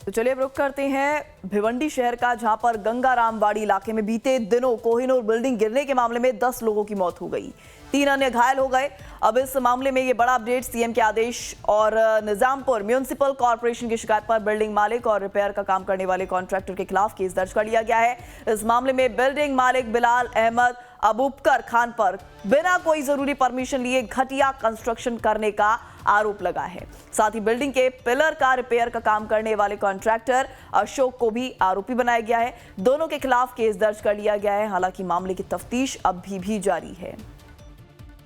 तो चलिए अब रुख करते हैं भिवंडी शहर का, जहां पर गंगारामवाड़ी इलाके में बीते दिनों कोहिनूर बिल्डिंग गिरने के मामले में 10 लोगों की मौत हो गई, 3 अन्य घायल हो गए। अब इस मामले में ये बड़ा अपडेट, सीएम के आदेश और निजामपुर म्युनिसिपल कॉर्पोरेशन की शिकायत पर बिल्डिंग मालिक और रिपेयर का काम करने वाले कॉन्ट्रैक्टर के खिलाफ केस दर्ज कर लिया गया है। इस मामले में बिल्डिंग मालिक बिलाल अहमद अबूबकर खान पर बिना कोई जरूरी परमिशन लिए घटिया कंस्ट्रक्शन करने का आरोप लगा है। साथ ही बिल्डिंग के पिलर का रिपेयर का काम करने वाले कॉन्ट्रैक्टर अशोक को भी आरोपी बनाया गया है। दोनों के खिलाफ केस दर्ज कर लिया गया है। हालांकि मामले की तफ्तीश अभी भी जारी है।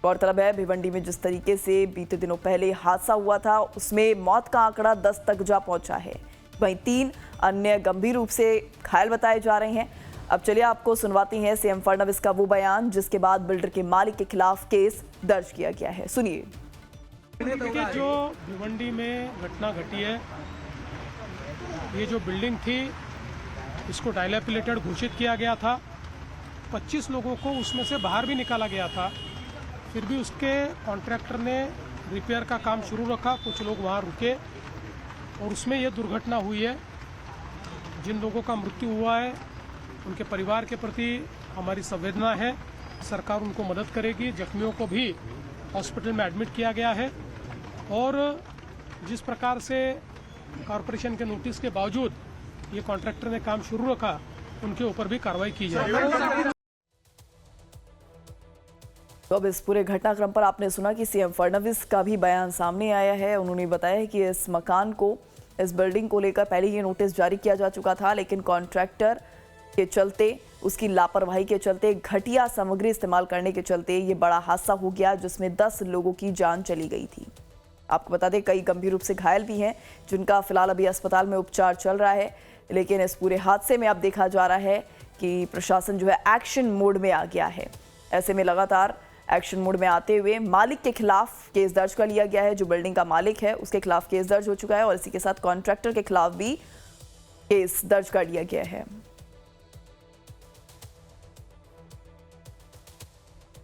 गौरतलब है, भिवंडी में जिस तरीके से बीते दिनों पहले हादसा हुआ था, उसमें मौत का आंकड़ा 10 तक जा पहुंचा है। वहीं 3 अन्य गंभीर रूप से घायल बताए जा रहे हैं। अब चलिए आपको सुनवाते हैं सीएम फडणवीस का वो बयान, जिसके बाद बिल्डर के मालिक के खिलाफ केस दर्ज किया गया है। सुनिए। देखिए, जो भिवंडी में घटना घटी है, ये जो बिल्डिंग थी इसको डायलैपिलेटेड घोषित किया गया था। 25 लोगों को उसमें से बाहर भी निकाला गया था, फिर भी उसके कॉन्ट्रैक्टर ने रिपेयर का काम शुरू रखा। कुछ लोग वहाँ रुके और उसमें ये दुर्घटना हुई है। जिन लोगों का मृत्यु हुआ है उनके परिवार के प्रति हमारी संवेदना है। सरकार उनको मदद करेगी। जख्मियों को भी हॉस्पिटल में एडमिट किया गया है और जिस प्रकार से कॉरपोरेशन के नोटिस के बावजूद ये कॉन्ट्रैक्टर ने काम शुरू रखा, उनके ऊपर भी कार्रवाई की जाएगी। तो अब इस पूरे घटनाक्रम पर आपने सुना कि सीएम फडणवीस का भी बयान सामने आया है। उन्होंने बताया कि इस मकान को, इस बिल्डिंग को लेकर पहले ये नोटिस जारी किया जा चुका था, लेकिन कॉन्ट्रैक्टर के चलते, उसकी लापरवाही के चलते, घटिया सामग्री इस्तेमाल करने के चलते ये बड़ा हादसा हो गया, जिसमें 10 लोगों की जान चली गई थी। आपको बता दें, कई गंभीर रूप से घायल भी हैं, जिनका फिलहाल अभी अस्पताल में उपचार चल रहा है। लेकिन इस पूरे हादसे में अब देखा जा रहा है कि प्रशासन जो है एक्शन मोड में आ गया है। ऐसे में लगातार एक्शन मोड में आते हुए मालिक के खिलाफ केस दर्ज कर लिया गया है। जो बिल्डिंग का मालिक है उसके खिलाफ केस दर्ज हो चुका है और इसी के साथ कॉन्ट्रैक्टर के खिलाफ भी केस दर्ज कर लिया गया है।